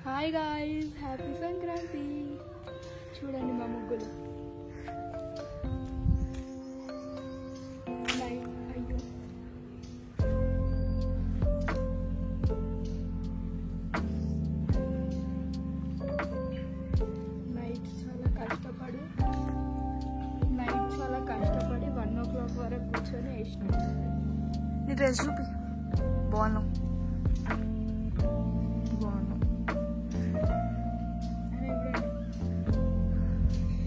Hi guys, happy Sankranti. చూడండి మా ముగ్గులు. అయ్యో నైట్ చాలా కష్టపడి 1 o'clock వరకు కూర్చొని వేసినాం. నీ డ్రెస్ చూపి. బాగున్నావు.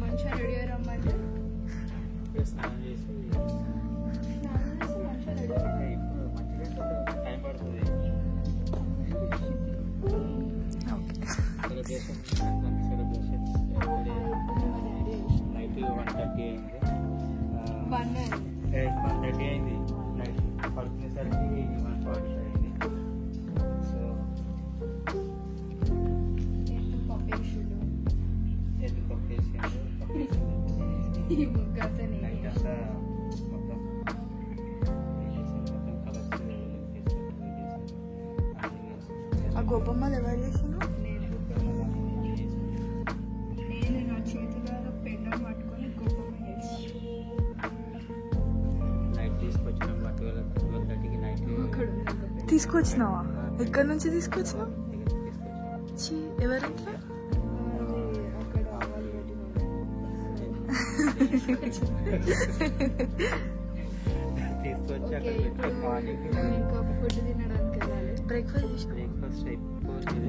మంచిగా రెడీ అయ్యి రమ్మంటే అయింది. నైట్ పడుకునేసరికి 1:45 అయింది. సో ఎందుకు పప్పేసాడు ఈ ముగ్గంతా నైట్ అంతా మొత్తం కలర్స్ ఆ గోపమ్మలు ఎవరు చేసిండ్రు? నేను నా చేతిలో పెండం పట్టుకొని గొప్పమ్మ చేసి నైట్ తీసుకొచ్చినాం. 12:30కి నైట్ తీసుకొచ్చినావా? ఎక్కడి నుంచి తీసుకొచ్చినావు? ఎవరింట్లో? అక్కడ ఆవాలు తీసుకొచ్చి అక్కడ పెట్టి మార్నింగ్ ఇంకా ఫుడ్ తినడానికి వెళ్ళాలి. బ్రేక్ఫాస్ట్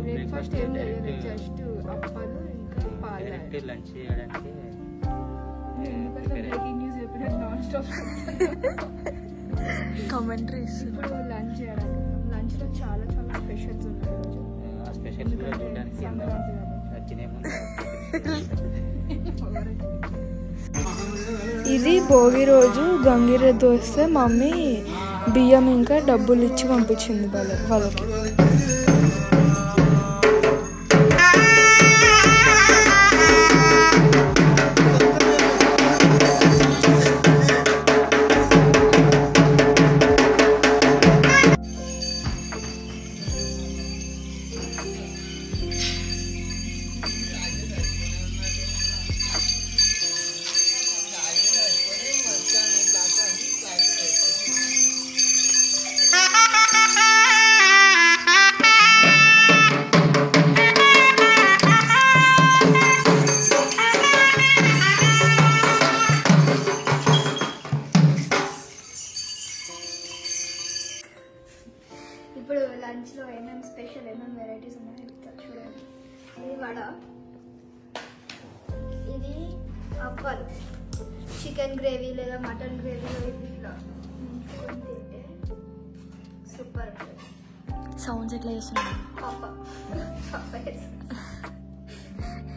బ్రేక్ఫాస్ట్ ఏం లేదు, జస్ట్ అప్పాలు ఇంకా పాలు. డైరెక్ట్ లంచ్ చేయడానికి బ్రేకింగ్ న్యూస్ చెప్పినట్టు నాన్ స్టాప్ కామెంటరీస్. ఇప్పుడు లంచ్ చేయడానికి లంచ్ లో చాలా చాలా స్పెషల్స్ ఉన్నాయి ఈరోజు. ఆ స్పెషల్స్ కూడా చూడడానికి సంక్రాంతి తినే ముందు ఇది భోగి రోజు గంగిరెద్దు వస్తే మమ్మీ బియ్యం ఇంకా డబ్బులు ఇచ్చి పంపించింది వాళ్ళకి. ఇప్పుడు లంచ్లో ఏమేమి స్పెషల్ ఏమేమి వెరైటీస్ ఉన్నాయో చూడండి. ఇది వడ, ఇది అప్పాలు, చికెన్ గ్రేవీ లేదా మటన్ గ్రేవీలో ఇది ఇట్లా ముంచుకొని తింటే సూపర్ ఉంటుంది. సౌండ్స్ ఎట్లా చేస్తున్నాయి? పప్ప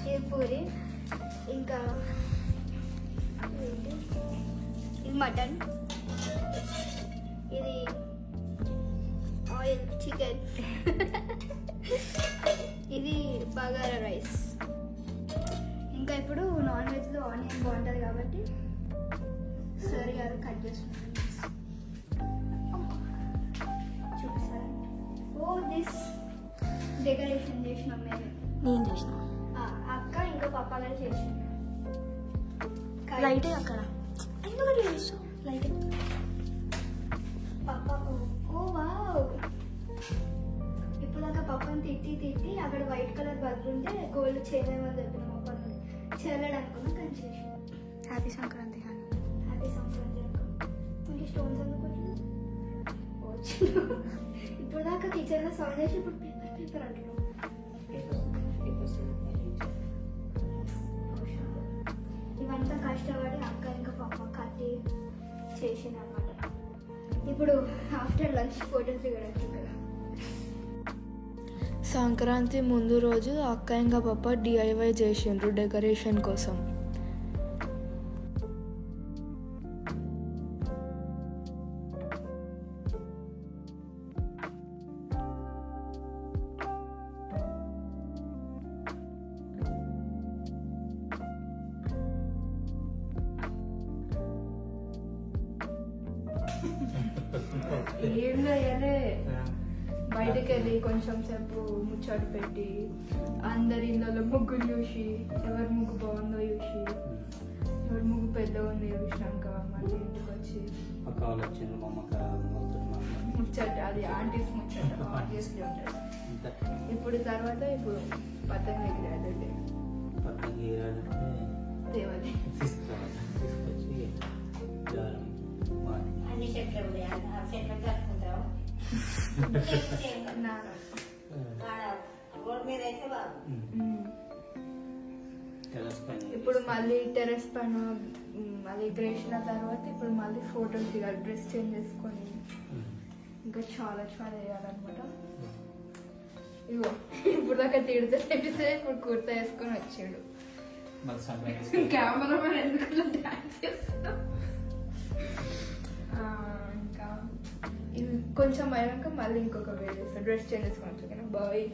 ఇది పూరి, ఇంకా ఇది మటన్, ఇది ఆయిల్ చికెన్, ఇది బగారా రైస్. ఇంకా ఇప్పుడు నాన్ వెజ్లో ఆనియన్ బాగుంటుంది కాబట్టి సరి గారు కట్ చేస్తున్నారు. చూపిస్తారా? ఓ దిస్ డెకరేషన్ చేసినాం మేము. నేను చేసిన అక్క ఇంకా పప్ప గారు చేసినాం. లైటే అక్కడ ఎందుకు చేస్తావు? లైట్ పప్ప ఓ వావ్. ఇప్పుడు దాకా పప్పని తిట్టి అక్కడ వైట్ కలర్ బల్బ్ ఉంటే గోల్డ్ చేయలేమని చెప్పిన పప్ప నుండి చేయలేడు అనుకున్నా కానీ చేసి. హ్యాపీ సంక్రాంతి అని. హ్యాపీ సంక్రాంతి అనుకున్నా. ఇంక స్టోన్స్ అనుకుంటున్నా ఇప్పుడు దాకా కిచెన్లో సౌండ్ చేసి ఇప్పుడు పేపర్ అంటున్నాం. ఇవంతా కష్టపడి అక్క ఇంకా పప్ప కట్టి చేసింది అన్నమాట. ఇప్పుడు ఆఫ్టర్ లంచ్ ఫోటోస్ దిగడానికి ఇక్కడ. సంక్రాంతి ముందు రోజు అక్క ఇంకా పప్ప డిఐవై చేసిండ్రు డెకరేషన్ కోసం. ఏం చేయాలి బయటకు వెళ్ళి కొంచెం సేపు ముచ్చట పెట్టి అందరి ఇళ్ళలో ముగ్గులు చూసి ఎవరి ముగ్గు బాగుందో చూసి ఎవరి ముగ్గు పెద్దగా ఉందో చూసినాక మళ్ళీ ఇంటికి వచ్చి అక్క వాళ్ళు వచ్చిండ్రు మా అమ్మక ముచ్చట అది ఆంటీస్ ముచ్చట ఆబ్వియస్లీ ఉంటుంది. ఇప్పుడు తర్వాత ఇప్పుడు పతంగ ఎగిరేది పక్కన గీరాలంటే దేవాలి తీసుకొచ్చి అన్ని చెట్లు ఉన్నాయి ఆ చెట్లు కట్టుకుంటాం రోడ్ మీద అయితే బాగు. ఇప్పుడు మళ్ళీ టెర్రస్ పైన మళ్ళీ గ్రేసిన తర్వాత ఇప్పుడు మళ్ళీ ఫోటోలు దిగాలి డ్రెస్ చేంజ్ చేసుకొని ఇంకా చాలా చాలా వేయాలన్నమాట. ఇగో ఇప్పుడు దాకా తిడితే ఇప్పుడు కుర్తా వేసుకొని వచ్చాడు. కెమెరామెన్ ఎందుకు డాన్స్ చేస్తాం. ఇంకా ఇది కొంచెం అయినాక మళ్ళీ ఇంకొక వేడి చేస్తాను డ్రెస్ చేంజ్ చేసుకొని వచ్చాను. బాయ్.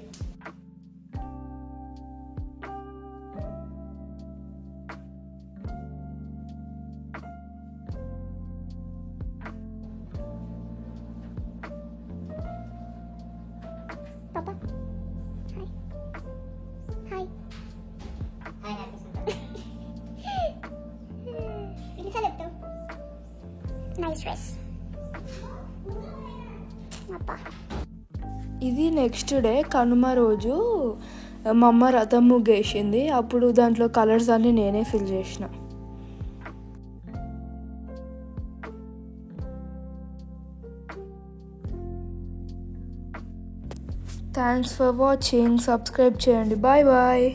Papa. Hi. Hi. ఆయన అనిపిస్తుంది. Ini saya betul. Nice dress. Apa? ఇది నెక్స్ట్ డే కనుమ రోజు మా అమ్మ రథం ముగ్గేసింది. అప్పుడు దాంట్లో కలర్స్ అన్నీ నేనే ఫిల్ చేసిన. Thanks for watching. సబ్స్క్రైబ్ చేయండి. Bye bye.